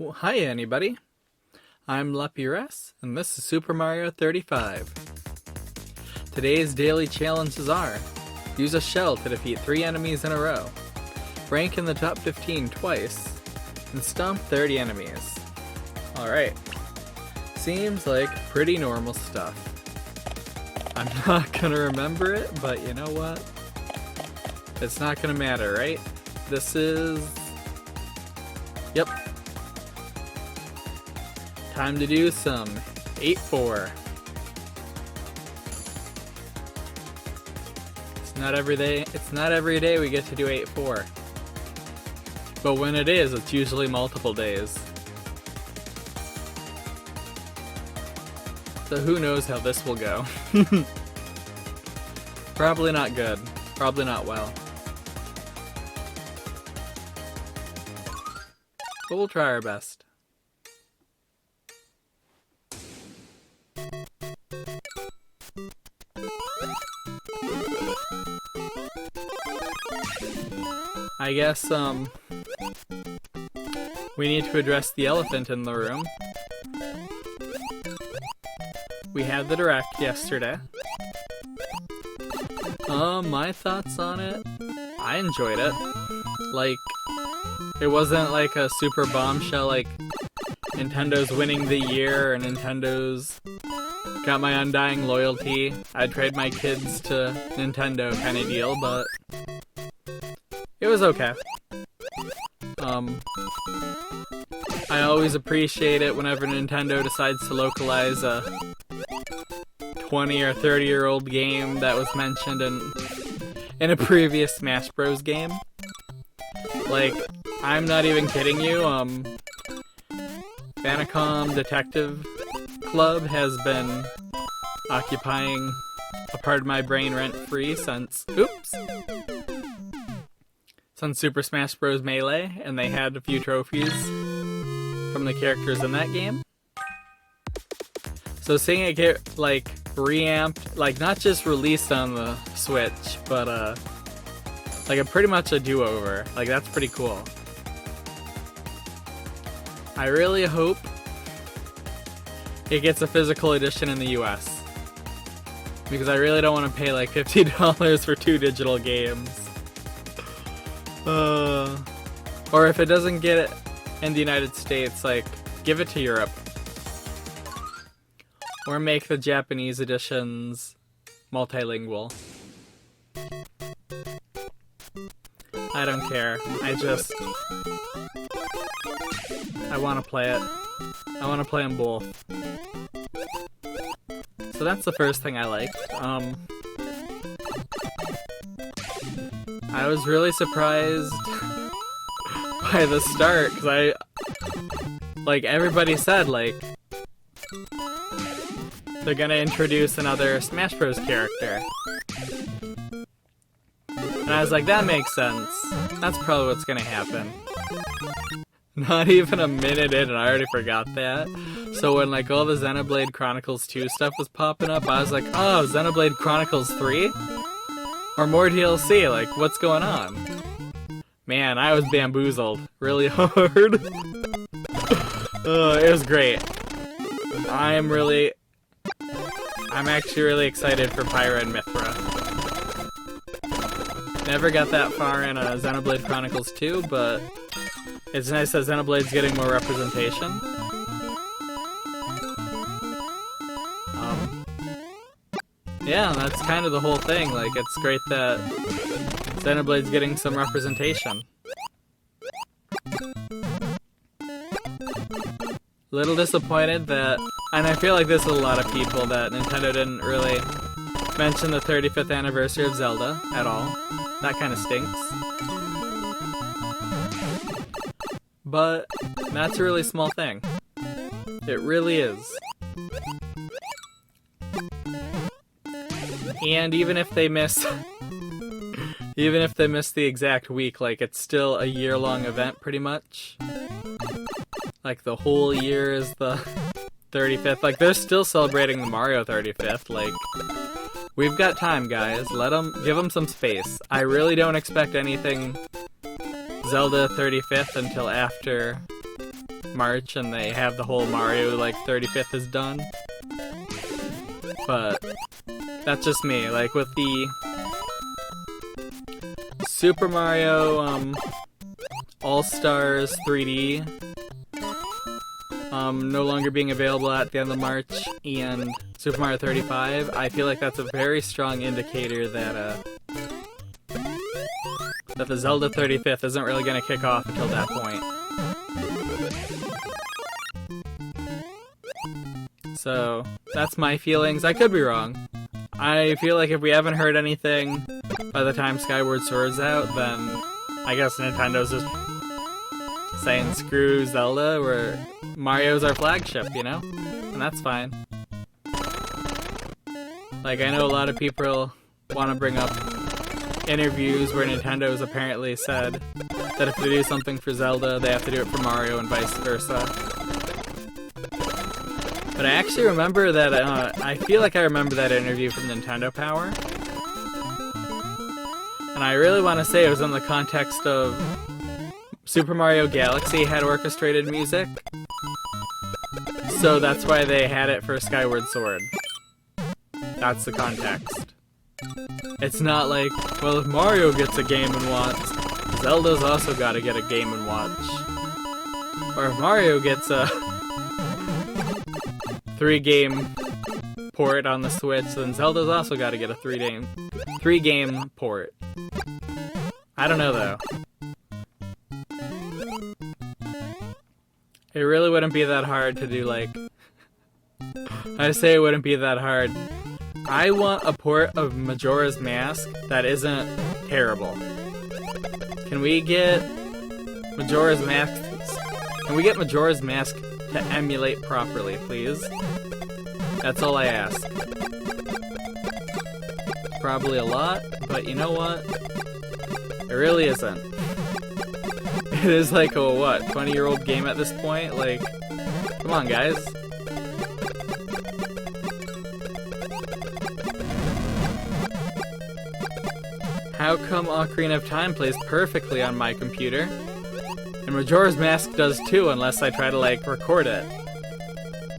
Well, hi anybody, I'm Luppi, and this is Super Mario 35. Today's daily challenges are: use a shell to defeat 3 enemies in a row, rank in the top 15 twice, and stomp 30 enemies. Alright, seems like pretty normal stuff. I'm not gonna remember it, but you know what? It's not gonna matter, right? This is... Yep. Time to do some 8-4. It's not every day we get to do 8-4. But when it is, it's usually multiple days. So who knows how this will go. Probably not good. Probably not well. But we'll try our best. I guess, we need to address the elephant in the room. We had the Direct yesterday. My thoughts on it? I enjoyed it. Like, it wasn't like a super bombshell like Nintendo's winning the year or Nintendo's got my undying loyalty, I'd trade my kids to Nintendo kind of deal, but it was okay. I always appreciate it whenever Nintendo decides to localize a 20 or 30-year-old game that was mentioned in a previous Smash Bros. Game. Like, I'm not even kidding you, Famicom Detective Club has been occupying a part of my brain rent-free since Super Smash Bros. Melee, and they had a few trophies from the characters in that game. So seeing it get, like, reamped, like, not just released on the Switch, but, like, pretty much a do-over. Like, that's pretty cool. I really hope it gets a physical edition in the US. Because I really don't want to pay, like, $50 for 2 digital games. Or if it doesn't get it in the United States, like, give it to Europe. Or make the Japanese editions multilingual. I don't care. I want to play it. I want to play them both. So that's the first thing I liked. I was really surprised by the start, because like, everybody said, like, they're gonna introduce another Smash Bros. Character. And I was like, that makes sense. That's probably what's gonna happen. Not even a minute in and I already forgot that. So when, like, all the Xenoblade Chronicles 2 stuff was popping up, I was like, oh, Xenoblade Chronicles 3? Or more DLC, like, what's going on? Man, I was bamboozled really hard. It was great. I'm actually really excited for Pyra and Mythra. Never got that far in Xenoblade Chronicles 2, but it's nice that Xenoblade's getting more representation. Yeah, that's kind of the whole thing. Like, it's great that Xenoblade's getting some representation. Little disappointed that, and I feel like this is a lot of people, that Nintendo didn't really mention the 35th anniversary of Zelda at all. That kind of stinks. But that's a really small thing. It really is. And even if they miss the exact week, like, it's still a year-long event pretty much. Like, the whole year is the 35th. Like, they're still celebrating the Mario 35th. Like, we've got time, guys. Give them some space. I really don't expect anything Zelda 35th until after March and they have the whole Mario like 35th is done. But that's just me. Like with the Super Mario All-Stars 3D no longer being available at the end of March, and Super Mario 35, I feel like that's a very strong indicator that that the Zelda 35th isn't really going to kick off until that point. So, that's my feelings. I could be wrong. I feel like if we haven't heard anything by the time Skyward Sword's out, then I guess Nintendo's just saying screw Zelda, where Mario's our flagship, you know? And that's fine. Like, I know a lot of people want to bring up interviews where Nintendo's apparently said that if they do something for Zelda, they have to do it for Mario and vice versa. But I actually remember that, I feel like I remember that interview from Nintendo Power. And I really want to say it was in the context of Super Mario Galaxy had orchestrated music. So that's why they had it for Skyward Sword. That's the context. It's not like, well, if Mario gets a Game & Watch, Zelda's also gotta get a Game & Watch. Or if Mario gets a 3-game port on the Switch, then Zelda's also gotta get a 3-game port. I don't know, though. It really wouldn't be that hard to do, like... I say it wouldn't be that hard. I want a port of Majora's Mask that isn't terrible. Can we get Majora's Mask... Can we get Majora's Mask to emulate properly, please? That's all I ask. Probably a lot, but you know what? It really isn't. It is like a, what, 20-year-old game at this point? Like, come on, guys. How come Ocarina of Time plays perfectly on my computer? And Majora's Mask does too, unless I try to, like, record it.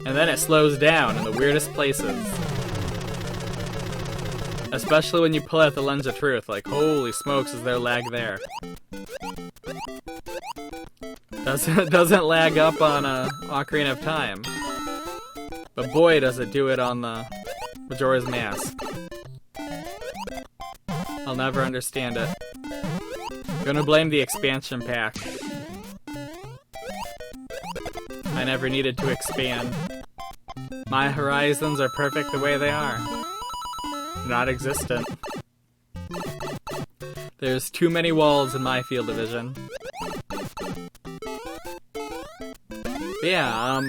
And then it slows down in the weirdest places. Especially when you pull out the Lens of Truth, like, holy smokes, is there lag there. Doesn't lag up on Ocarina of Time. But boy, does it do it on the Majora's Mask. I'll never understand it. Gonna blame the expansion pack. I never needed to expand. My horizons are perfect the way they are. Not existent. There's too many walls in my field of vision. But yeah,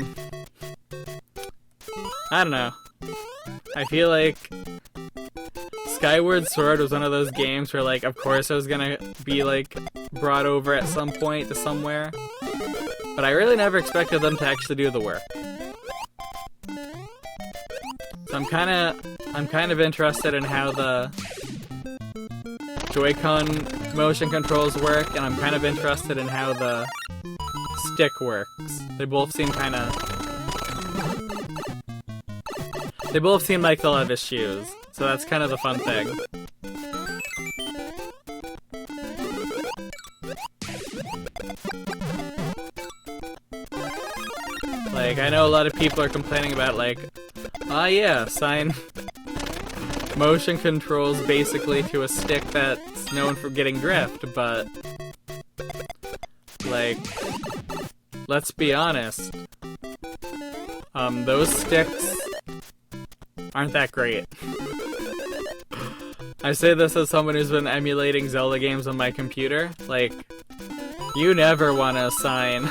I don't know. I feel like Skyward Sword was one of those games where, like, of course it was gonna be, like, brought over at some point to somewhere. But I really never expected them to actually do the work. So I'm kind of interested in how the Joy-Con motion controls work, and I'm kind of interested in how the stick works. They both seem like they'll have issues, so that's kind of the fun thing. Like, I know a lot of people are complaining about, like, yeah, assign motion controls basically to a stick that's known for getting drift, but, like, let's be honest. Those sticks aren't that great. I say this as someone who's been emulating Zelda games on my computer. Like, you never want to assign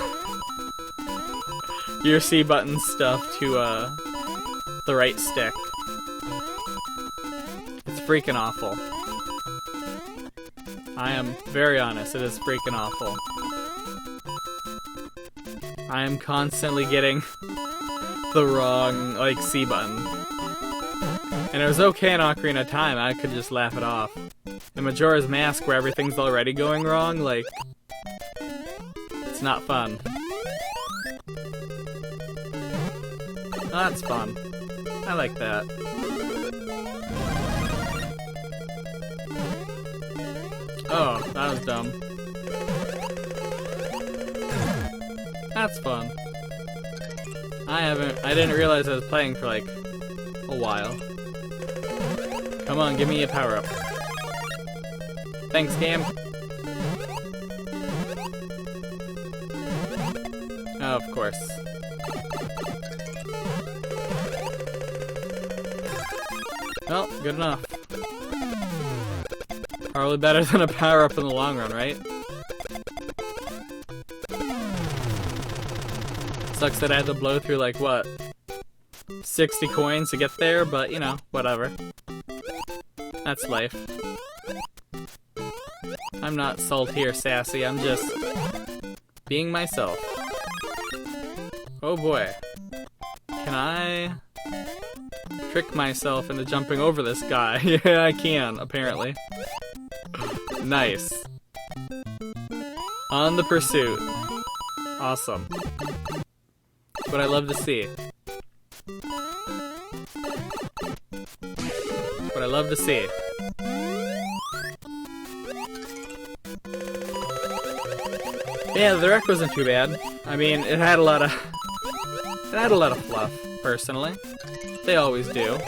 your C button stuff to the right stick. It's freaking awful. I am very honest, it is freaking awful. I am constantly getting the wrong, like, C button. And it was okay in Ocarina of Time, I could just laugh it off. In Majora's Mask, where everything's already going wrong, like, it's not fun. that's fun. I like that. Oh, that was dumb. That's fun. I didn't realize I was playing for like a while. Come on, give me a power up. Thanks, game. Oh, of course. Well, good enough. Probably better than a power up in the long run, right? Sucks that I had to blow through like what? 60 coins to get there, but you know, whatever. That's life. I'm not salty or sassy, I'm just being myself. Oh boy. Can I trick myself into jumping over this guy? Yeah, I can, apparently. Nice. On the pursuit. Awesome. What I love to see. What I love to see. Yeah, the direct wasn't too bad. I mean, it had a lot of fluff, personally. They always do.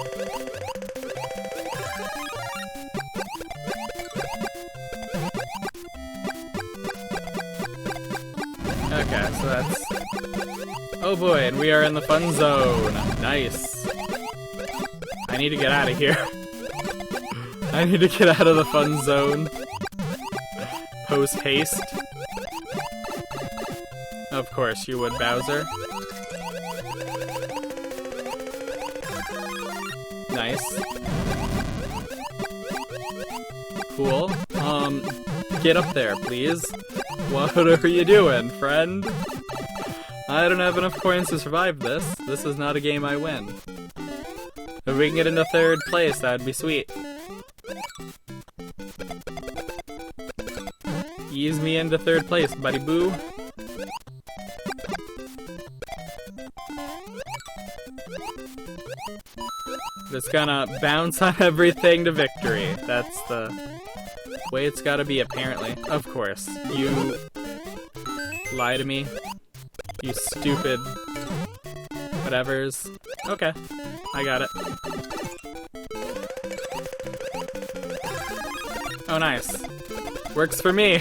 Okay, so that's... Oh boy, and we are in the fun zone. Nice. I need to get out of here. I need to get out of the fun zone. Post haste. Of course you would, Bowser. Nice. Cool. Get up there, please. What are you doing, friend? I don't have enough coins to survive this. This is not a game I win. If we can get into third place, that'd be sweet. Ease me into third place, buddy boo. Just gonna bounce on everything to victory. That's the way it's gotta be, apparently. Of course. You lie to me. You stupid whatevers. Okay. I got it. Oh, nice. Works for me.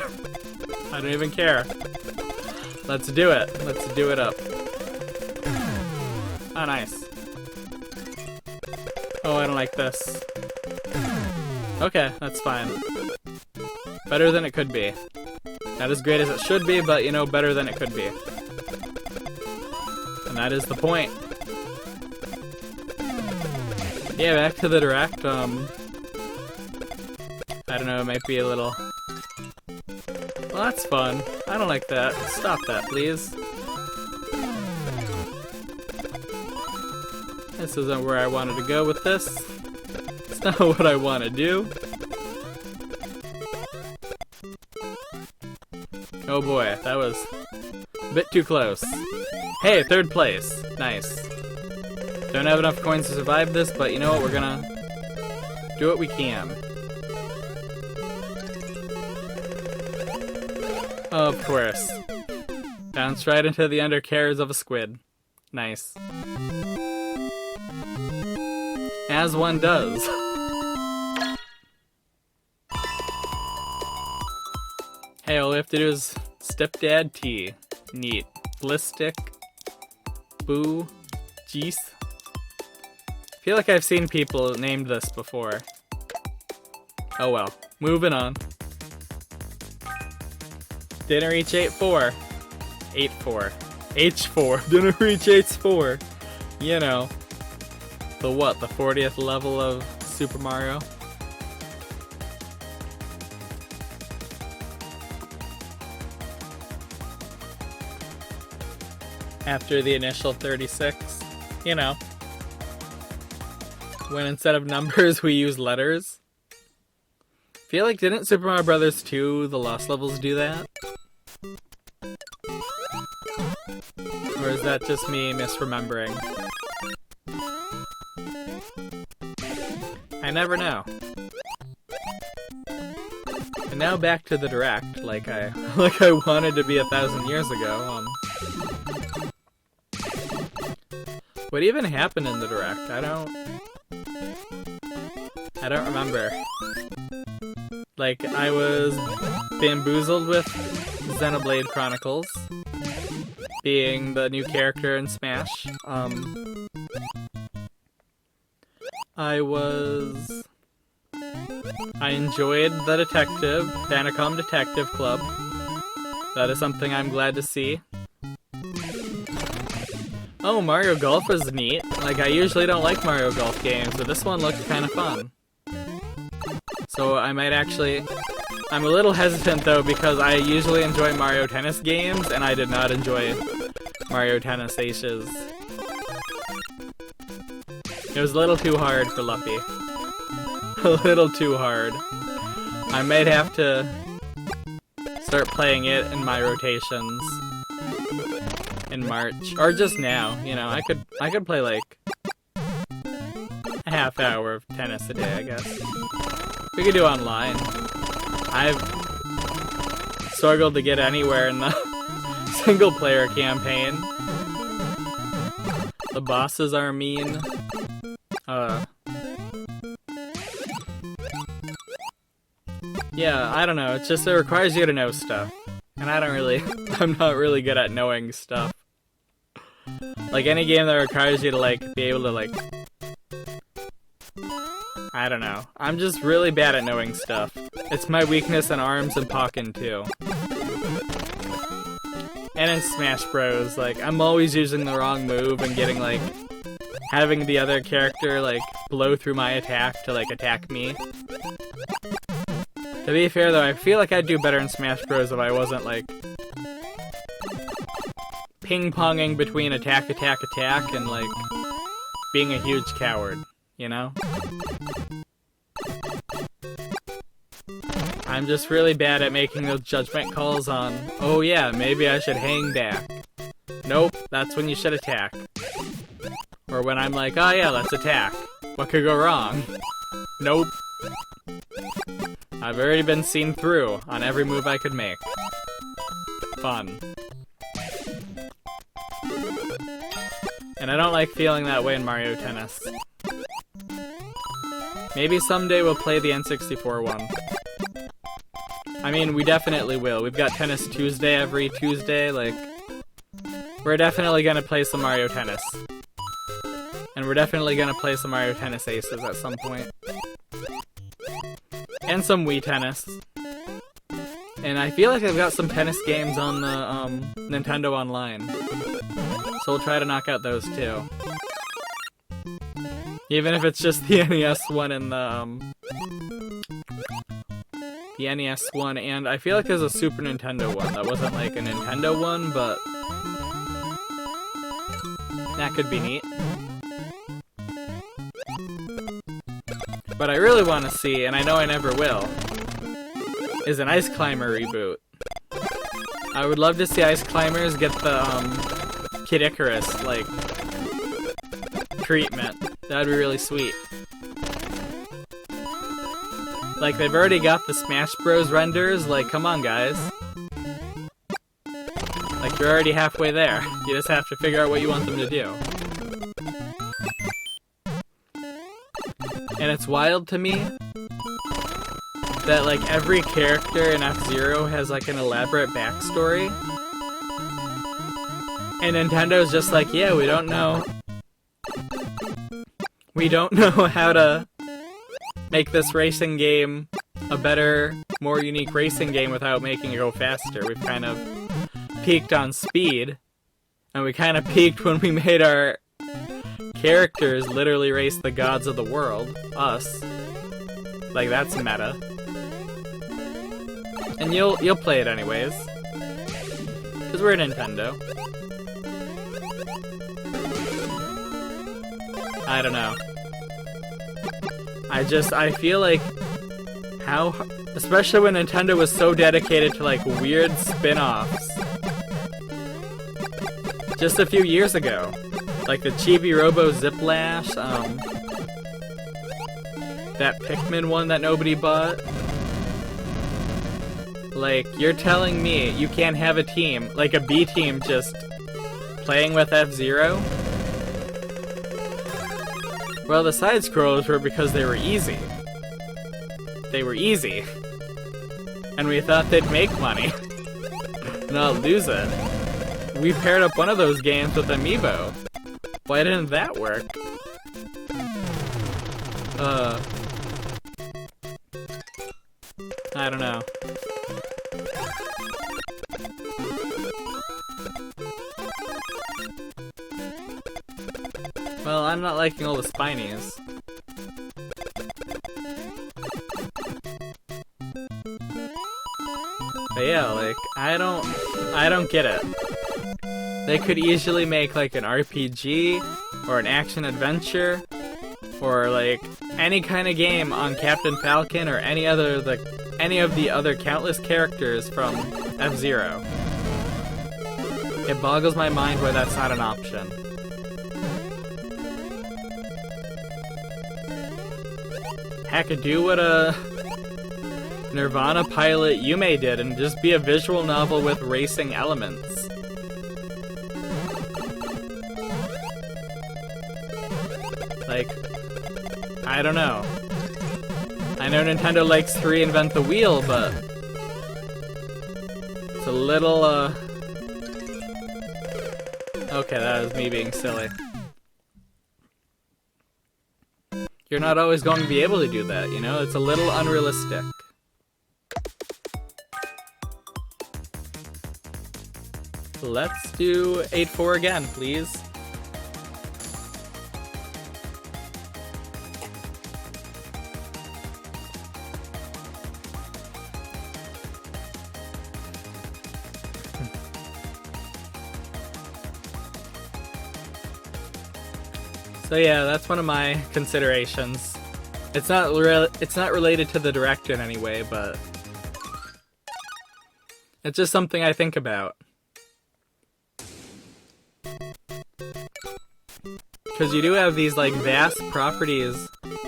I don't even care. Let's do it. Let's do it up. Oh, nice. Oh, I don't like this. Okay, that's fine. Better than it could be. Not as great as it should be, but, you know, better than it could be. And that is the point. Yeah, back to the direct, I don't know, it might be a little... Well, that's fun. I don't like that. Stop that, please. This isn't where I wanted to go with this. It's not what I want to do. Oh boy, that was a bit too close. Hey, third place. Nice. Don't have enough coins to survive this, but you know what? We're gonna do what we can. Of course. Bounce right into the undercarriage of a squid. Nice. As one does. Hey, all we have to do is Stepdad T. Neat. Blistic. Boo. Jeez. I feel like I've seen people named this before. Oh well. Moving on. Didn't reach 8-4. 8-4. H4. Didn't reach H4. You know. The what? The 40th level of Super Mario? After the initial 36. You know. When instead of numbers we use letters. I feel like didn't Super Mario Bros. 2, the Lost Levels, do that? Or is that just me misremembering? I never know. And now back to the Direct, like I wanted to be 1,000 years ago. What even happened in the Direct? I don't remember. Like, I was bamboozled with Xenoblade Chronicles being the new character in Smash. I enjoyed the Vanacom Detective Club. That is something I'm glad to see. Oh, Mario Golf is neat. Like, I usually don't like Mario Golf games, but this one looked kind of fun. So I might actually... I'm a little hesitant though, because I usually enjoy Mario Tennis games, and I did not enjoy Mario Tennis Aces. It was a little too hard for Luppi. A little too hard. I might have to start playing it in my rotations in March, or just now. You know, I could play like a half hour of tennis a day, I guess. We could do online. I've struggled to get anywhere in the single-player campaign. The bosses are mean. Yeah, I don't know. It's just, it requires you to know stuff. And I'm not really good at knowing stuff. Like, any game that requires you to, like, be able to, like... I don't know. I'm just really bad at knowing stuff. It's my weakness in ARMS and Pokken, too. And in Smash Bros, like, I'm always using the wrong move and getting, like... having the other character, like, blow through my attack to, like, attack me. To be fair, though, I feel like I'd do better in Smash Bros if I wasn't, like... ping-ponging between attack, and, like... being a huge coward, you know? I'm just really bad at making those judgment calls on, oh yeah, maybe I should hang back. Nope, that's when you should attack. Or when I'm like, oh yeah, let's attack. What could go wrong? Nope. I've already been seen through on every move I could make. Fun. And I don't like feeling that way in Mario Tennis. Maybe someday we'll play the N64 one. I mean, we definitely will. We've got Tennis Tuesday every Tuesday, like... We're definitely gonna play some Mario Tennis. And we're definitely gonna play some Mario Tennis Aces at some point. And some Wii Tennis. And I feel like I've got some tennis games on the Nintendo Online. So we'll try to knock out those too. Even if it's just the NES one and the NES one, and I feel like there's a Super Nintendo one that wasn't like a Nintendo one, but that could be neat. What I really want to see, and I know I never will, is an Ice Climber reboot. I would love to see Ice Climbers get the Kid Icarus, like, treatment. That'd be really sweet. Like, they've already got the Smash Bros. Renders, like, come on, guys. Like, you're already halfway there. You just have to figure out what you want them to do. And it's wild to me that, like, every character in F-Zero has, like, an elaborate backstory. And Nintendo's just like, yeah, we don't know how to make this racing game a better, more unique racing game without making it go faster. We've kind of peaked on speed, and we kind of peaked when we made our characters literally race the gods of the world, us. Like, that's meta. And you'll play it anyways, because we're Nintendo. I don't know. I feel like how, especially when Nintendo was so dedicated to, like, weird spin-offs. Just a few years ago. Like the Chibi Robo Ziplash, that Pikmin one that nobody bought. Like, you're telling me you can't have a team, like a B team, just playing with F-Zero? Well, the side-scrollers were because they were easy. They were easy. And we thought they'd make money. Not lose it. We paired up one of those games with Amiibo. Why didn't that work? I don't know. Well, I'm not liking all the spinies. But yeah, like, I don't get it. They could easily make like an RPG or an action adventure or like any kind of game on Captain Falcon or any of the other countless characters from F-Zero. It boggles my mind why that's not an option. Heck, do what a Nirvana pilot Yume did and just be a visual novel with racing elements. Like, I don't know. I know Nintendo likes to reinvent the wheel, but it's a little, okay, that was me being silly. You're not always going to be able to do that, you know? It's a little unrealistic. Let's do 8-4 again, please. So yeah, that's one of my considerations. It's not related to the director in any way, but it's just something I think about. Because you do have these like vast properties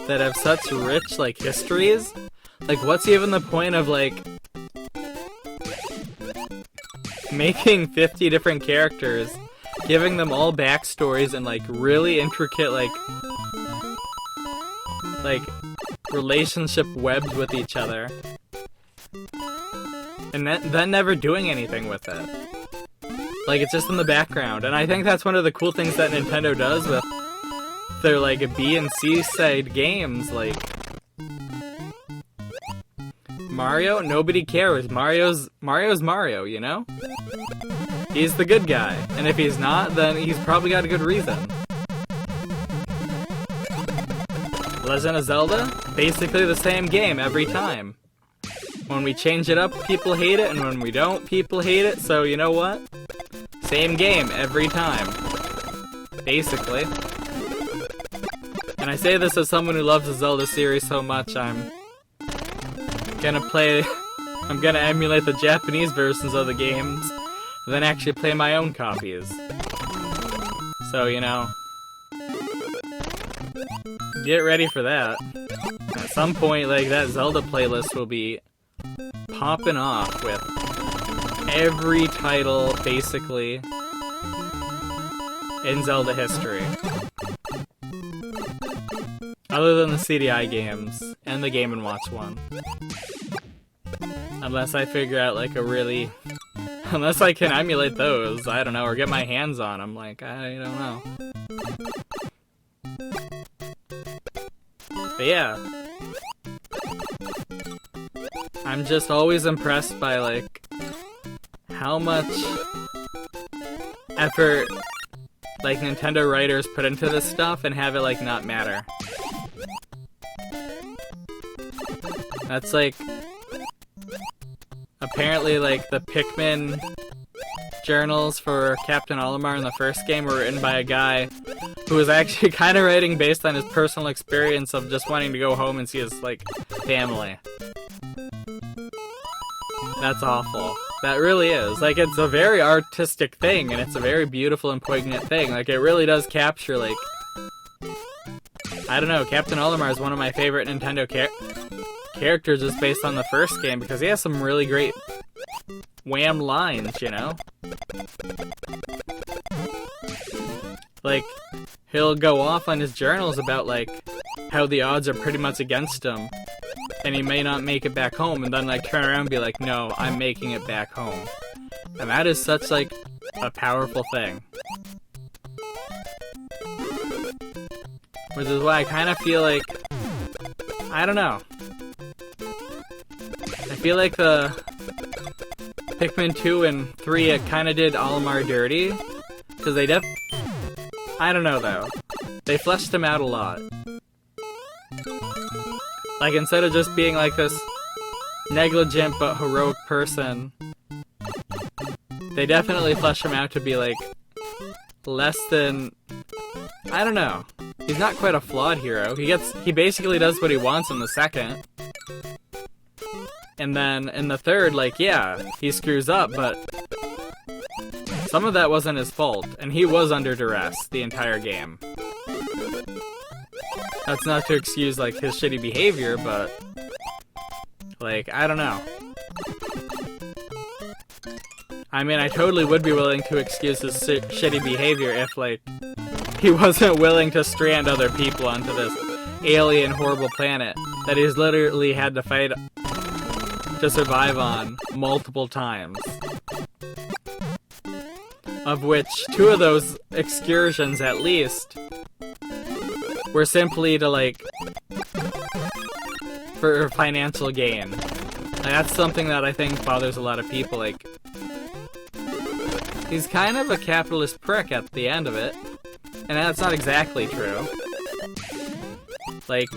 that have such rich like histories. Like, what's even the point of like making 50 different characters, giving them all backstories and like really intricate like relationship webs with each other, and then never doing anything with it? Like, it's just in the background. And I think that's one of the cool things that Nintendo does with their like B and C side games. Like Mario, nobody cares. Mario's Mario, you know? He's the good guy, and if he's not, then he's probably got a good reason. Legend of Zelda? Basically the same game every time. When we change it up, people hate it, and when we don't, people hate it, so you know what? Same game every time. Basically. And I say this as someone who loves the Zelda series so much, I'm gonna emulate the Japanese versions of the games, then actually play my own copies. So, you know, get ready for that. At some point, like, that Zelda playlist will be popping off with every title, basically, in Zelda history. Other than the CDI games, and the Game & Watch one. Unless I figure out, like, unless I can emulate those, I don't know, or get my hands on them, like, I don't know. But yeah. I'm just always impressed by, like, how much effort, like, Nintendo writers put into this stuff and have it, like, not matter. That's, like, apparently, like, the Pikmin journals for Captain Olimar in the first game were written by a guy who was actually kind of writing based on his personal experience of just wanting to go home and see his, like, family. That's awful. That really is. Like, it's a very artistic thing, and it's a very beautiful and poignant thing. Like, it really does capture, like, I don't know, Captain Olimar is one of my favorite Nintendo characters just based on the first game, because he has some really great wham lines, you know? Like, he'll go off on his journals about, like, how the odds are pretty much against him, and he may not make it back home, and then, like, turn around and be like, no, I'm making it back home. And that is such, like, a powerful thing. Which is why I kind of feel like, I don't know. I feel like the Pikmin 2 and 3, it kind of did Olimar dirty, because they I don't know, though. They fleshed him out a lot. Like, instead of just being, like, this negligent but heroic person, they definitely flesh him out to be, like, less than... I don't know. He's not quite a flawed hero. He basically does what he wants in the second. And then, in the third, like, yeah, he screws up, but... some of that wasn't his fault, and he was under duress the entire game. That's not to excuse, like, his shitty behavior, but... like, I don't know. I mean, I totally would be willing to excuse his shitty behavior if, like, he wasn't willing to strand other people onto this alien, horrible planet that he's literally had to fight to survive on multiple times. Of which, 2 of those excursions, at least, were simply to, like, for financial gain. Like, that's something that I think bothers a lot of people, like, he's kind of a capitalist prick at the end of it, and that's not exactly true. Like,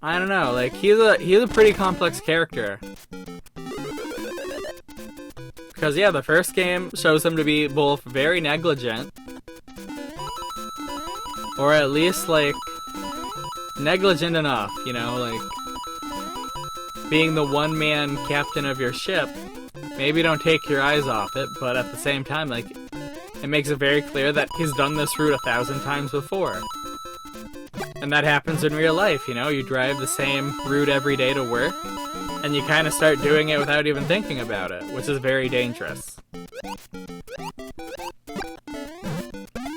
I don't know, like, he's a pretty complex character. Because, yeah, the first game shows him to be both very negligent, or at least, like, negligent enough, you know, like, being the one-man captain of your ship, maybe don't take your eyes off it, but at the same time, like, it makes it very clear that he's done this route 1,000 times before. And that happens in real life, you know, you drive the same route every day to work, and you kind of start doing it without even thinking about it, which is very dangerous.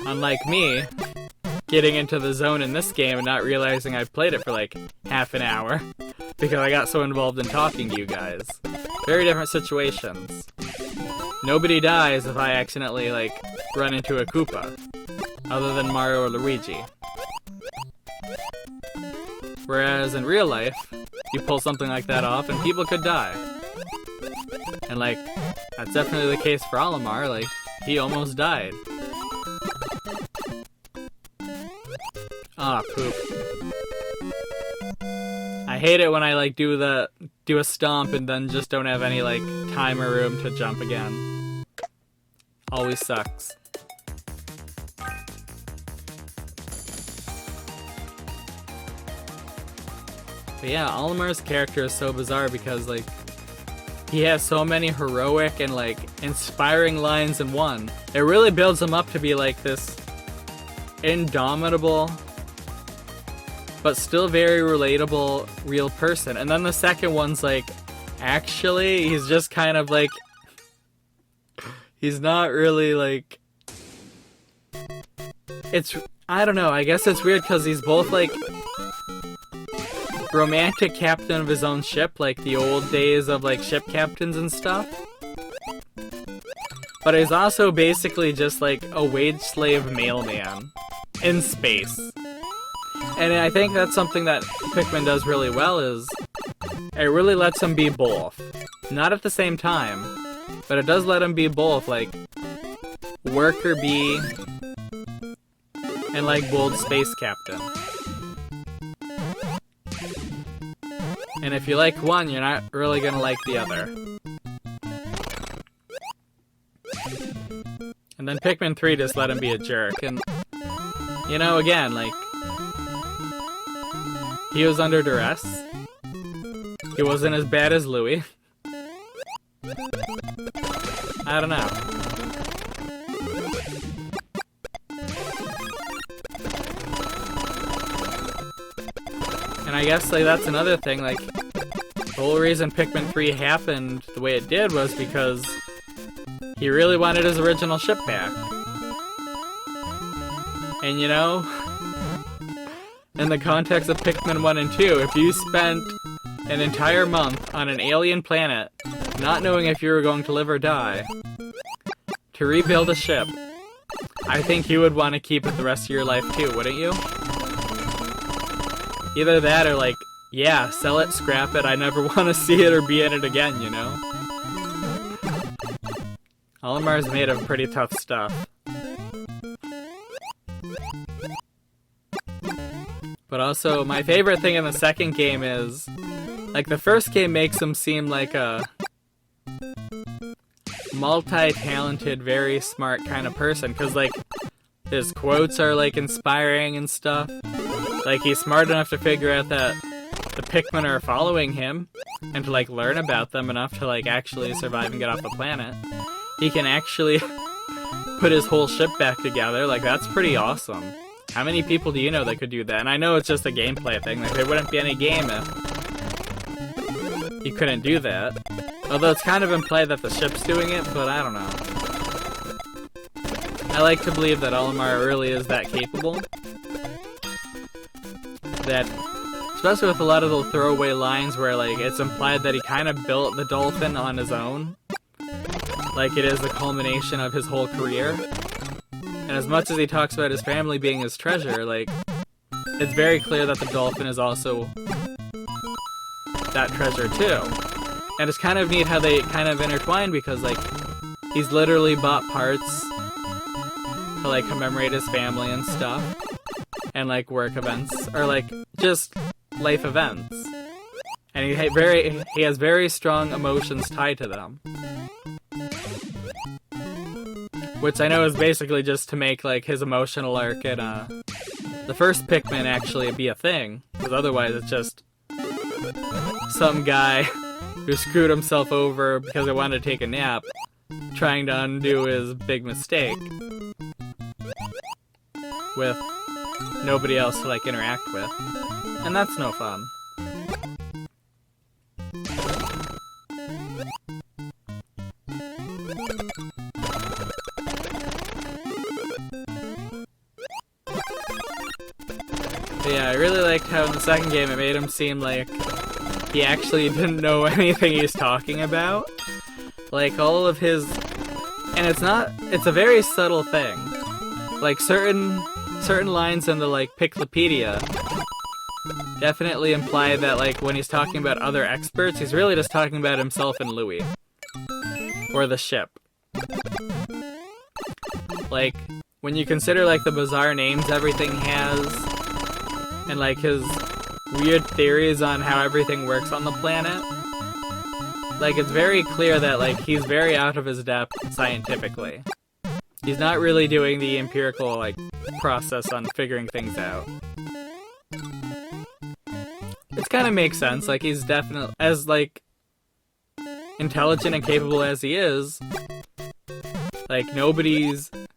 Unlike me, getting into the zone in this game and not realizing I've played it for like half an hour, because I got so involved in talking to you guys. Very different situations. Nobody dies if I accidentally, like, run into a Koopa, other than Mario or Luigi. Whereas in real life, you pull something like that off and people could die. And, like, that's definitely the case for Olimar, like, he almost died. Ah, poop. I hate it when I, like, do a stomp and then just don't have any, like, time or room to jump again. Always sucks. But yeah, Olimar's character is so bizarre because, like, he has so many heroic and, like, inspiring lines in one. It really builds him up to be, like, this indomitable, but still very relatable, real person. And then the second one's, like, actually, he's just kind of, like, he's not really, like, I don't know, I guess it's weird because he's both, like, romantic captain of his own ship, like the old days of, like, ship captains and stuff. But he's also basically just, like, a wage slave mailman in space. And I think that's something that Pikmin does really well, is it really lets him be both. Not at the same time, but it does let him be both, like, worker bee and, like, bold space captain. And if you like one, you're not really gonna like the other. And then Pikmin 3 just let him be a jerk, and, you know, again, like, he was under duress. He wasn't as bad as Louis. I don't know. I guess like that's another thing, like the whole reason Pikmin 3 happened the way it did was because he really wanted his original ship back. And you know, in the context of Pikmin 1 and 2, if you spent an entire month on an alien planet, not knowing if you were going to live or die, to rebuild a ship, I think you would want to keep it the rest of your life too, wouldn't you? Either that or like, yeah, sell it, scrap it, I never want to see it or be in it again, you know? Olimar's made of pretty tough stuff. But also, my favorite thing in the second game is, like, the first game makes him seem like a multi-talented, very smart kind of person, because, like, his quotes are, like, inspiring and stuff. Like, he's smart enough to figure out that the Pikmin are following him, and to, like, learn about them enough to, like, actually survive and get off the planet. He can actually put his whole ship back together. Like, that's pretty awesome. How many people do you know that could do that? And I know it's just a gameplay thing. Like, there wouldn't be any game if he couldn't do that. Although it's kind of implied that the ship's doing it, but I don't know. I like to believe that Olimar really is that capable. That, especially with a lot of the throwaway lines where, like, it's implied that he kind of built the dolphin on his own. Like, it is the culmination of his whole career. And as much as he talks about his family being his treasure, like, it's very clear that the dolphin is also that treasure too. And it's kind of neat how they kind of intertwine because, like, he's literally bought parts to, like, commemorate his family and stuff. And, like, work events. Or, like, just life events. And he has very strong emotions tied to them. Which I know is basically just to make, like, his emotional arc in the first Pikmin actually be a thing. Because otherwise it's just some guy who screwed himself over because he wanted to take a nap, trying to undo his big mistake. With nobody else to, like, interact with. And that's no fun. But yeah, I really liked how in the second game it made him seem like he actually didn't know anything he's talking about. Like, all of his... And it's a very subtle thing. Like, certain lines in the, like, Piclopedia definitely imply that, like, when he's talking about other experts, he's really just talking about himself and Louis. Or the ship. Like, when you consider, like, the bizarre names everything has, and, like, his weird theories on how everything works on the planet, like, it's very clear that, like, he's very out of his depth scientifically. He's not really doing the empirical, like, process on figuring things out. It kind of makes sense, like, he's definitely, as, like, intelligent and capable as he is, like,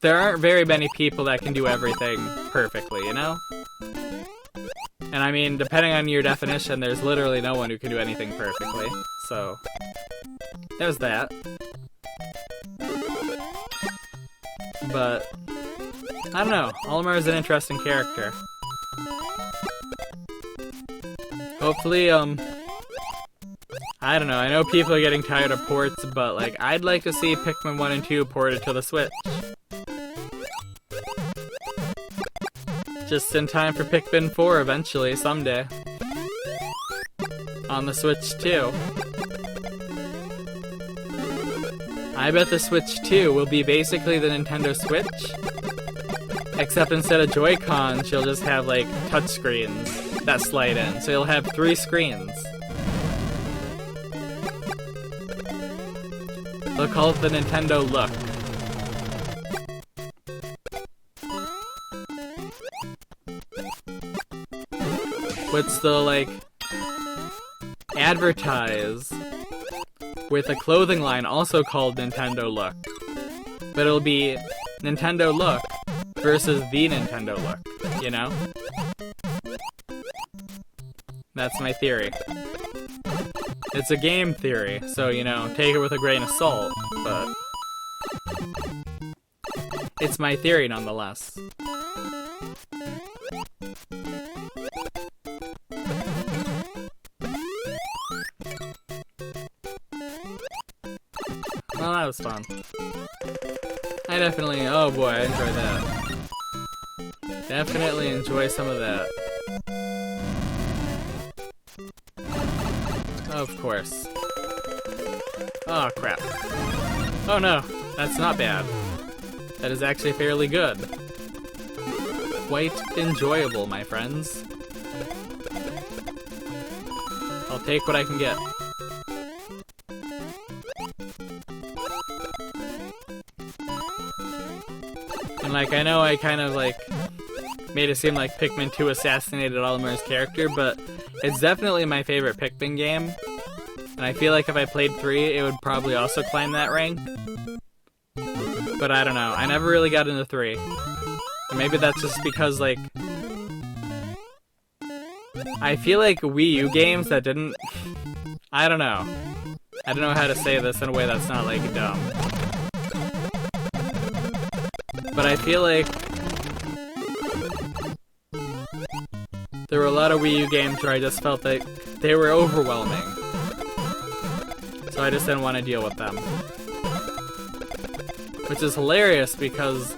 there aren't very many people that can do everything perfectly, you know? And I mean, depending on your definition, there's literally no one who can do anything perfectly, so there's that. But, I don't know, Olimar is an interesting character. Hopefully, I don't know, I know people are getting tired of ports, but, like, I'd like to see Pikmin 1 and 2 ported to the Switch. Just in time for Pikmin 4 eventually, someday. On the Switch too. I bet the Switch 2 will be basically the Nintendo Switch, except instead of Joy-Cons, you'll just have, like, touchscreens that slide in, so you'll have 3 screens. They'll call it the Nintendo Look. Which they'll, like, advertise with a clothing line also called Nintendo Look. But it'll be Nintendo Look versus the Nintendo Look, you know? That's my theory. It's a game theory, so, you know, take it with a grain of salt, but it's my theory nonetheless. Well, that was fun. I definitely, oh boy, I enjoyed that. Definitely enjoy some of that. Of course. Oh crap. Oh no, that's not bad. That is actually fairly good. Quite enjoyable, my friends. I'll take what I can get. And like, I know I kind of like made it seem like Pikmin 2 assassinated Olimar's character, but it's definitely my favorite Pikmin game. And I feel like if I played 3, it would probably also climb that rank. But I don't know, I never really got into 3. And maybe that's just because, like, I feel like Wii U games that didn't... I don't know. I don't know how to say this in a way that's not, like, dumb. But I feel like there were a lot of Wii U games where I just felt like they were overwhelming. So I just didn't want to deal with them. Which is hilarious because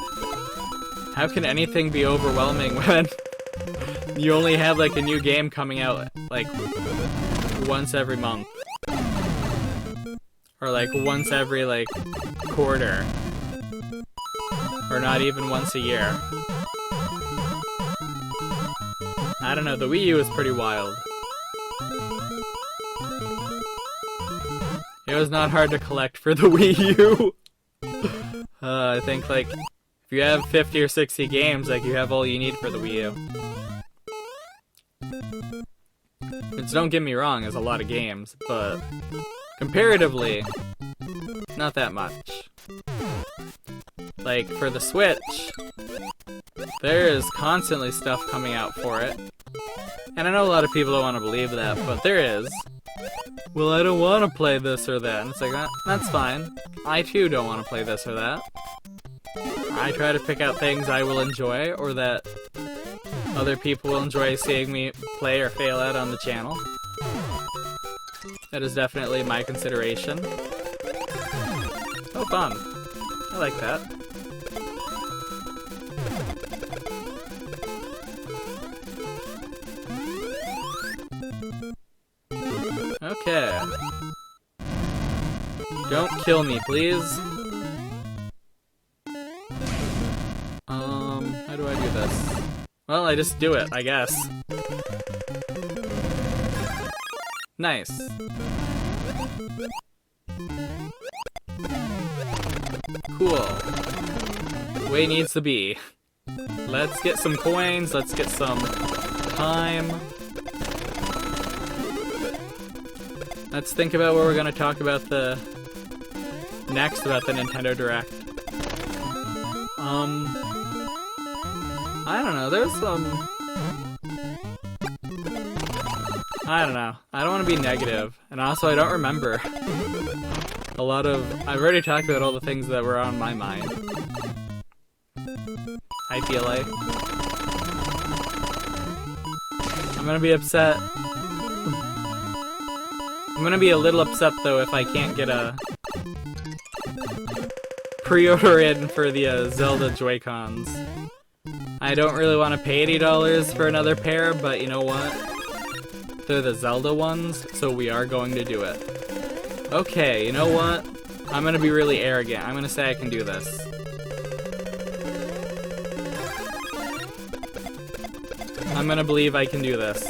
how can anything be overwhelming when you only have like a new game coming out like once every month? Or like once every like quarter. Or not even once a year. I don't know, the Wii U is pretty wild. It was not hard to collect for the Wii U. I think like, if you have 50 or 60 games, like you have all you need for the Wii U. Which, don't get me wrong, is a lot of games, but comparatively, not that much. Like, for the Switch, there is constantly stuff coming out for it. And I know a lot of people don't want to believe that, but there is. Well, I don't want to play this or that. And it's like, that's fine. I too don't want to play this or that. I try to pick out things I will enjoy, or that other people will enjoy seeing me play or fail at on the channel. That is definitely my consideration. Oh, fun. I like that. Okay. Don't kill me, please. How do I do this? Well, I just do it, I guess. Nice. Cool. Way needs to be. Let's get some coins, let's get some time. Let's think about what we're gonna talk about next about the Nintendo Direct. I don't know, there's some... I don't know. I don't want to be negative. And also, I don't remember a lot of... I've already talked about all the things that were on my mind. I feel like. I'm gonna be upset. I'm gonna be a little upset, though, if I can't get a pre-order in for the Zelda Joy-Cons. I don't really want to pay $80 for another pair, but you know what? They're the Zelda ones, so we are going to do it. Okay, you know what? I'm gonna be really arrogant. I'm gonna say I can do this. I'm gonna believe I can do this.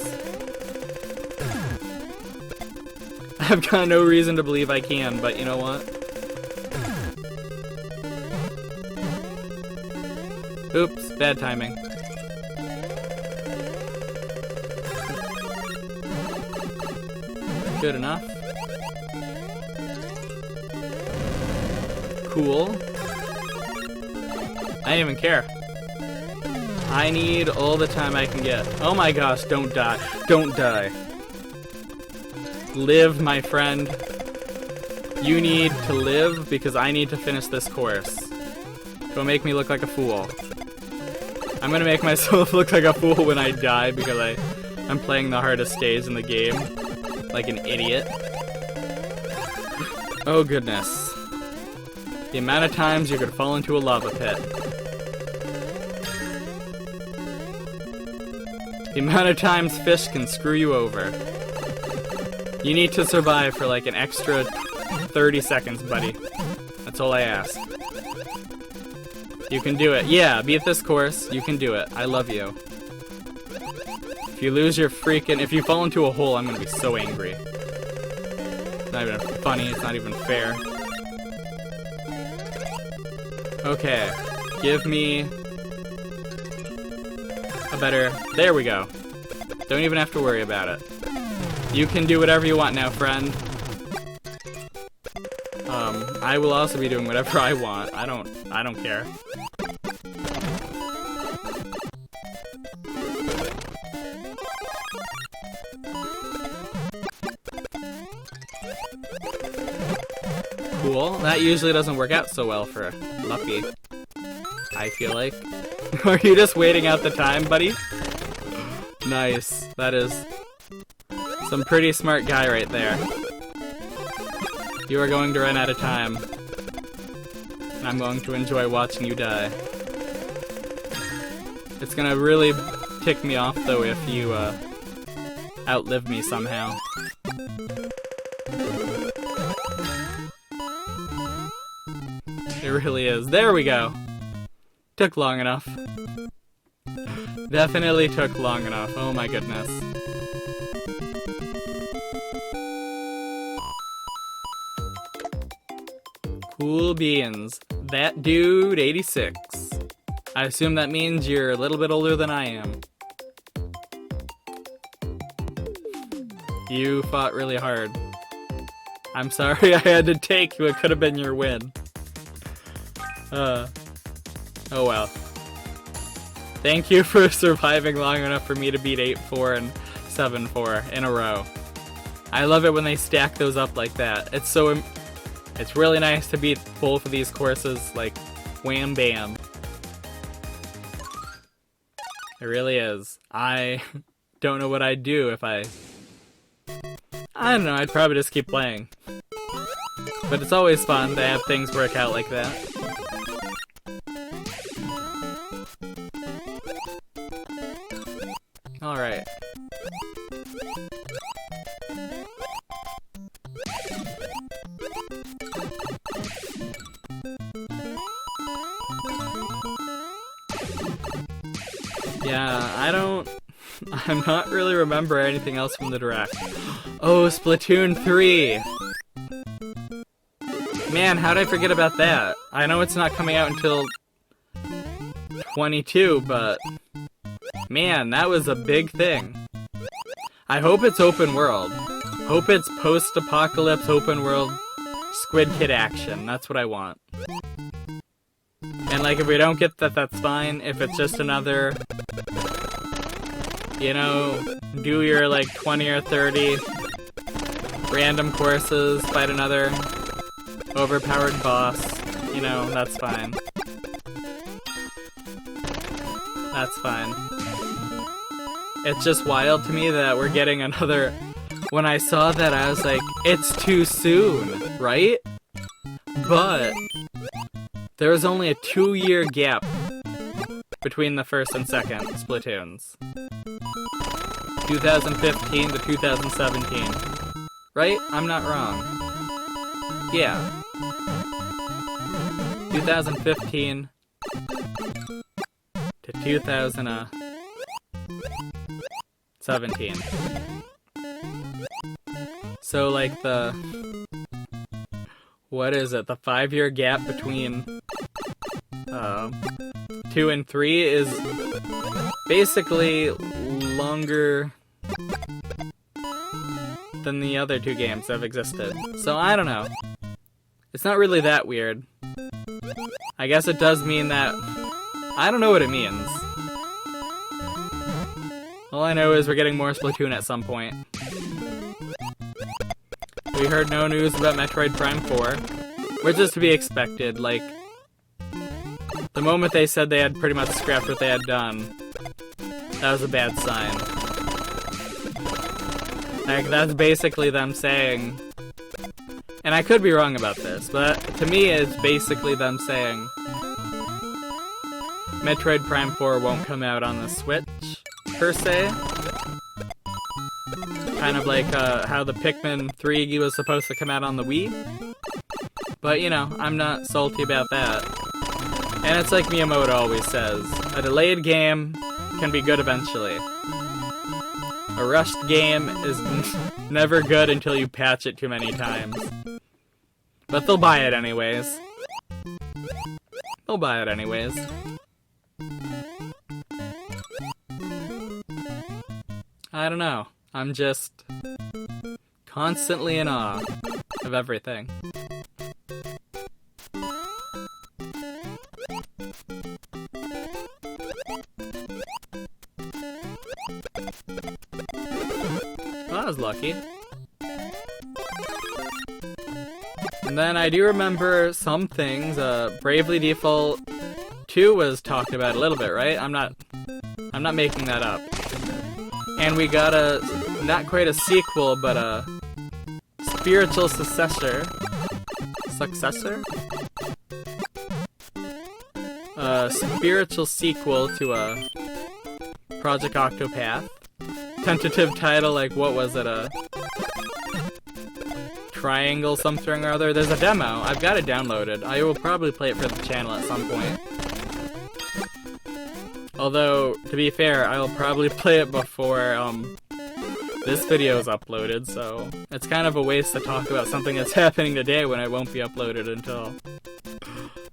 I've got no reason to believe I can, but you know what? Oops, bad timing. Good enough. Cool. I don't even care. I need all the time I can get. Oh my gosh, don't die. Don't die. Live, my friend. You need to live because I need to finish this course. Don't make me look like a fool. I'm gonna make myself look like a fool when I die because I'm playing the hardest stage in the game. Like an idiot. Oh goodness. The amount of times you could fall into a lava pit. The amount of times fish can screw you over. You need to survive for like an extra 30 seconds, buddy. That's all I ask. You can do it. Yeah, beat this course. You can do it. I love you. If you lose your freaking... If you fall into a hole, I'm gonna be so angry. It's not even funny. It's not even fair. Okay. Give me... a better... There we go. Don't even have to worry about it. You can do whatever you want now, friend. I will also be doing whatever I want. I don't care. Cool. That usually doesn't work out so well for Luppi, I feel like. Are you just waiting out the time, buddy? Nice. That is some pretty smart guy right there. You are going to run out of time. And I'm going to enjoy watching you die. It's gonna really tick me off, though, if you outlive me somehow. It really is. There we go. Took long enough. Definitely took long enough. Oh my goodness. Cool beans. That dude, 86. I assume that means you're a little bit older than I am. You fought really hard. I'm sorry I had to take you. It could have been your win. Oh well. Thank you for surviving long enough for me to beat 8-4 and 7-4 in a row. I love it when they stack those up like that. It's really nice to beat both of these courses, like, wham bam. It really is. I don't know what I'd do if I don't know, I'd probably just keep playing. But it's always fun to have things work out like that. Alright. Yeah, I'm not really remember anything else from the Direct. Oh, Splatoon 3! Man, how did I forget about that? I know it's not coming out until 22, but man, that was a big thing. I hope it's open world. Hope it's post-apocalypse open world Squid Kid action. That's what I want. And like, if we don't get that, that's fine. If it's just another, you know, do your like 20 or 30 random courses, fight another overpowered boss, you know, that's fine. That's fine. It's just wild to me that we're getting another... When I saw that, I was like, it's too soon, right? But there was only a 2-year gap between the first and second Splatoons. 2015 to 2017. Right? I'm not wrong. Yeah. 2015 to 2017. So like the... What is it? The 5-year gap between 2 and 3 is basically longer than the other 2 games that have existed. So I don't know. It's not really that weird. I guess it does mean that... I don't know what it means. All I know is we're getting more Splatoon at some point. We heard no news about Metroid Prime 4, which is to be expected. Like, the moment they said they had pretty much scrapped what they had done, that was a bad sign. Like, that's basically them saying, and I could be wrong about this, but to me it's basically them saying Metroid Prime 4 won't come out on the Switch, per se. Kind of like how the Pikmin 3 was supposed to come out on the Wii. But, you know, I'm not salty about that. And it's like Miyamoto always says, a delayed game can be good eventually. A rushed game is never good until you patch it too many times. But they'll buy it anyways. They'll buy it anyways. I don't know. I'm just constantly in awe of everything. Well, that was lucky. And then I do remember some things. Bravely Default 2 was talked about a little bit, right? I'm not making that up. And we got not quite a sequel, but a spiritual successor. A spiritual sequel to a Project Octopath. Tentative title, like, what was it, a Triangle something or other? There's a demo. I've got it downloaded. I will probably play it for the channel at some point. Although, to be fair, I'll probably play it before this video is uploaded, so it's kind of a waste to talk about something that's happening today when it won't be uploaded until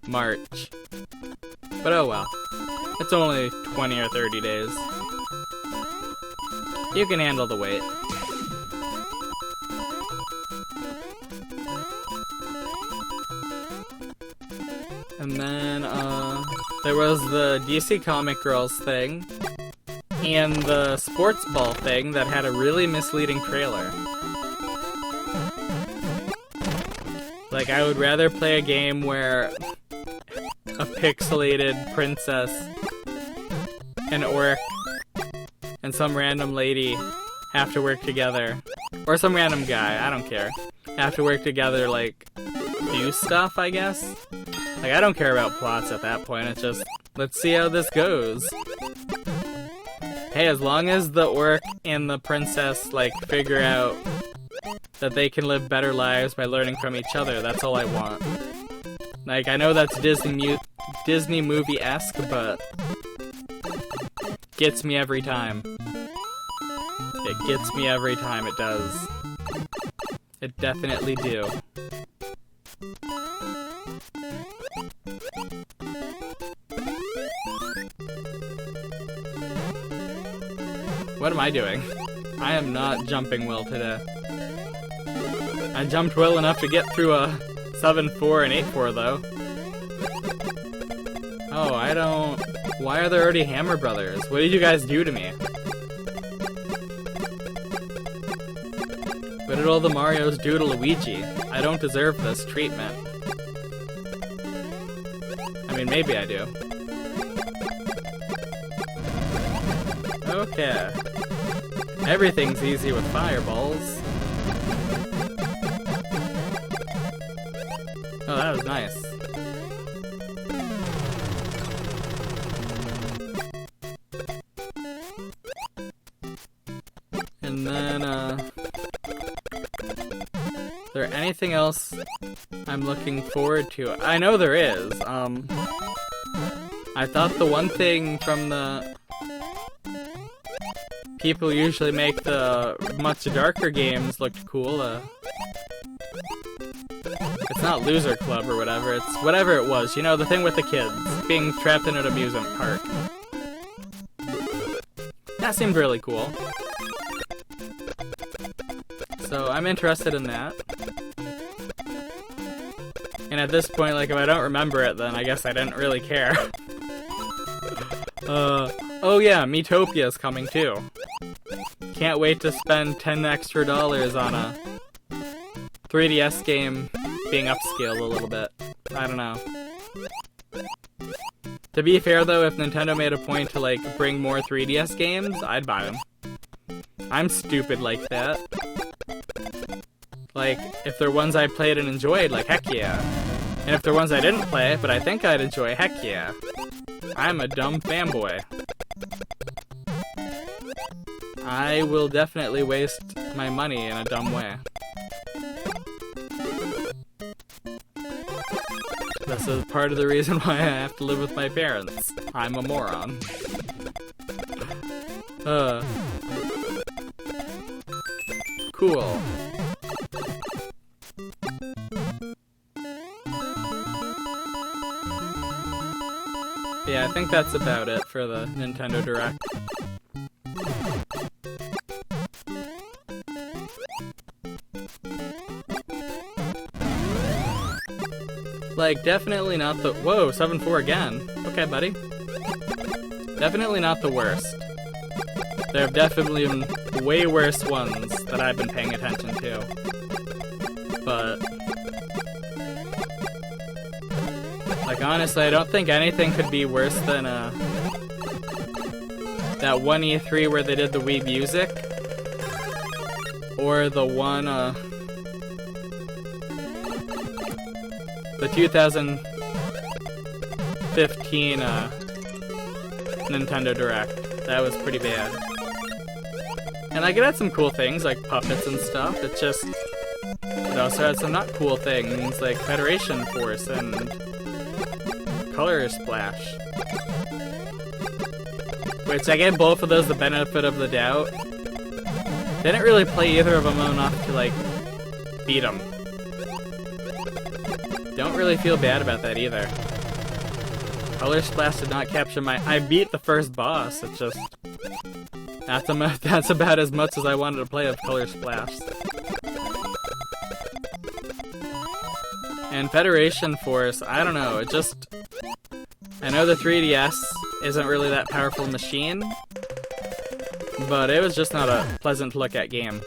March. But oh well. It's only 20 or 30 days. You can handle the wait. And then, there was the DC Comic Girls thing, and the sports ball thing that had a really misleading trailer. Like, I would rather play a game where a pixelated princess, an orc, and some random lady have to work together. Or some random guy, I don't care. Have to work together, like, do stuff, I guess? Like, I don't care about plots at that point, it's just, let's see how this goes. Hey, as long as the orc and the princess, like, figure out that they can live better lives by learning from each other, that's all I want. Like, I know that's Disney movie-esque, but gets me every time. It gets me every time, it does. It definitely do. What am I doing? I am not jumping well today. I jumped well enough to get through a 7-4 and 8-4 though. Oh, I don't... Why are there already Hammer Brothers? What did you guys do to me? What did all the Marios do to Luigi? I don't deserve this treatment. I mean, maybe I do. Okay. Everything's easy with fireballs. Oh, that was nice. And then, is there anything else I'm looking forward to? I know there is. I thought the one thing from the people who usually make the much darker games looked cool. It's not Loser Club or whatever, it's whatever it was. You know, the thing with the kids being trapped in an amusement park. That seemed really cool. So I'm interested in that. And at this point, like, if I don't remember it, then I guess I didn't really care. Oh yeah, Miitopia's coming too. Can't wait to spend $10 extra on 3DS game being upscaled a little bit. I don't know. To be fair though, if Nintendo made a point to like bring more 3DS games, I'd buy them. I'm stupid like that. Like, if they're ones I played and enjoyed, like heck yeah. And if they're ones I didn't play, but I think I'd enjoy, heck yeah. I'm a dumb fanboy. I will definitely waste my money in a dumb way. This is part of the reason why I have to live with my parents. I'm a moron. Cool. Yeah, I think that's about it for the Nintendo Direct. Like, definitely not the— whoa, 7-4 again. Okay, buddy. Definitely not the worst. There have definitely been way worse ones that I've been paying attention to. But like, honestly, I don't think anything could be worse than that one E3 where they did the Wii Music, or the one the 2015 Nintendo Direct. That was pretty bad. And like, it had some cool things like puppets and stuff. It just— it also had some not cool things like Federation Force and Color Splash. Which I gave both of those the benefit of the doubt. Didn't really play either of them enough to like beat them. Don't really feel bad about that either. Color Splash did not capture my— I beat the first boss. It's just— that's about as much as I wanted to play of Color Splash. And Federation Force, I don't know, it just— I know the 3DS isn't really that powerful machine, but it was just not a pleasant to look at game.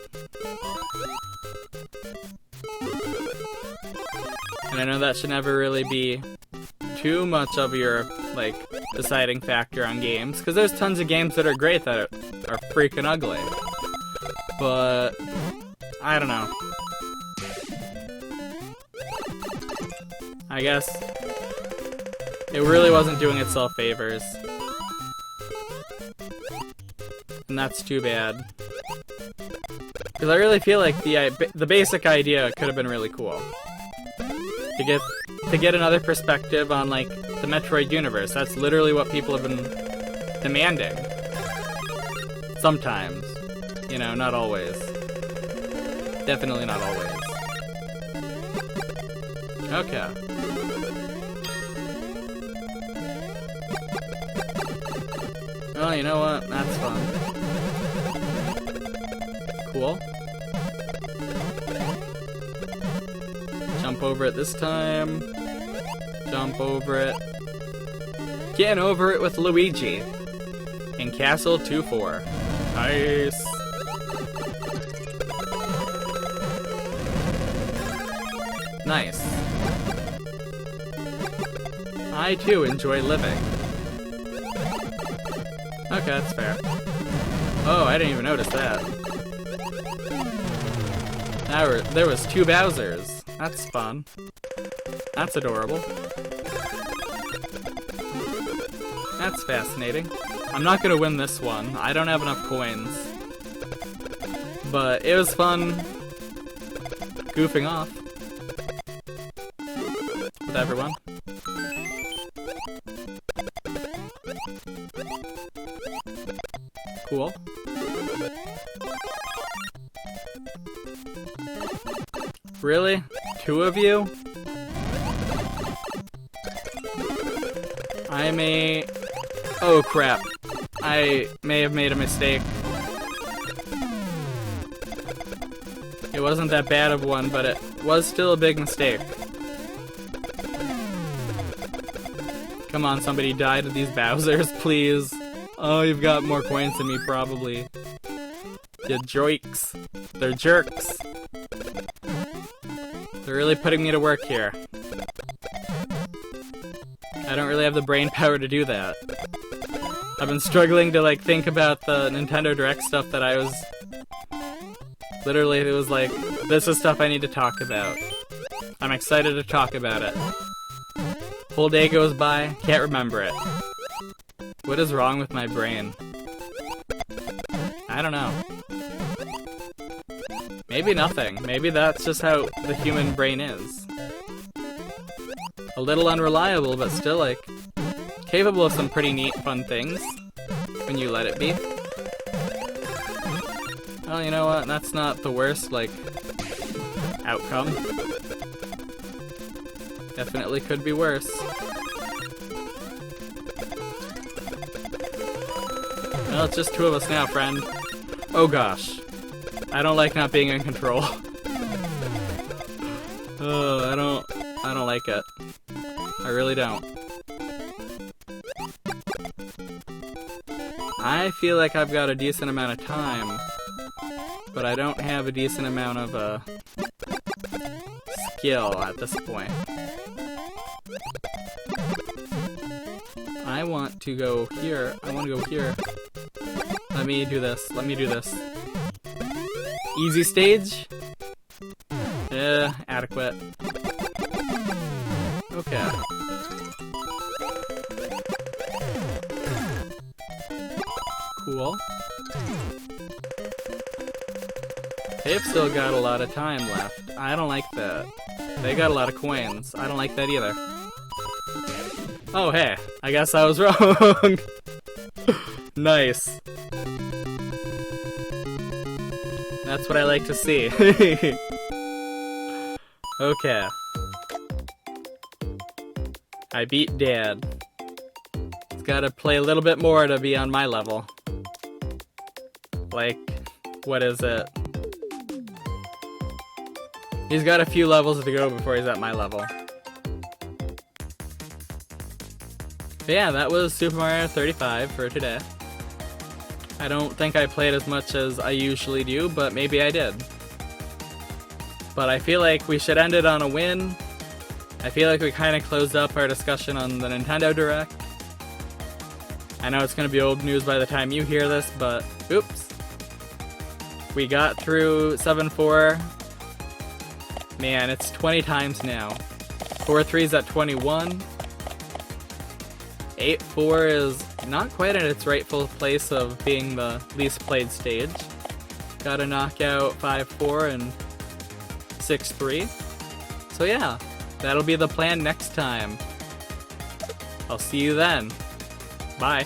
And I know that should never really be too much of your, like, deciding factor on games, because there's tons of games that are great that are freaking ugly. But I don't know. I guess it really wasn't doing itself favors. And that's too bad. Because I really feel like the basic idea could have been really cool. To get another perspective on, like, the Metroid universe. That's literally what people have been demanding. Sometimes. You know, not always. Definitely not always. Okay. Oh, you know what? That's fun. Cool. Jump over it this time. Jump over it. Getting over it with Luigi. In Castle 2-4. Nice. Nice. I too enjoy living. Okay, that's fair. Oh, I didn't even notice that. There was 2 Bowsers. That's fun. That's adorable. That's fascinating. I'm not gonna win this one. I don't have enough coins. But it was fun goofing off with everyone. Cool. Really? 2 of you? Oh crap. I may have made a mistake. It wasn't that bad of one, but it was still a big mistake. Come on, somebody die to these Bowsers, please. Oh, you've got more coins than me, probably. You jerks. They're jerks. really putting me to work here. I don't really have the brain power to do that. I've been struggling to like think about the Nintendo Direct stuff that I was... Literally, it was like, this is stuff I need to talk about. I'm excited to talk about it. Whole day goes by, can't remember it. What is wrong with my brain? I don't know. Maybe nothing. Maybe that's just how the human brain is. A little unreliable, but still, like, capable of some pretty neat, fun things when you let it be. Well, you know what? That's not the worst, like, outcome. Definitely could be worse. Well, it's just two of us now, friend. Oh gosh. I don't like not being in control. Oh, I don't like it. I really don't. I feel like I've got a decent amount of time, but I don't have a decent amount of skill at this point. I want to go here. I want to go here. Let me do this. Let me do this. Easy stage? Adequate. Okay. Cool. They've still got a lot of time left. I don't like that. They got a lot of coins. I don't like that either. Oh, hey. I guess I was wrong. Nice. That's what I like to see. Okay. I beat Dad. He's gotta play a little bit more to be on my level. Like, what is it? He's got a few levels to go before he's at my level. But yeah, that was Super Mario 35 for today. I don't think I played as much as I usually do, but maybe I did. But I feel like we should end it on a win. I feel like we kind of closed up our discussion on the Nintendo Direct. I know it's going to be old news by the time you hear this, but oops. We got through 7-4. Man, it's 20 times now. 4-3's at 21. 8-4 is not quite in its rightful place of being the least played stage. Gotta knock out 5-4 and 6-3. So yeah, that'll be the plan next time. I'll see you then. Bye.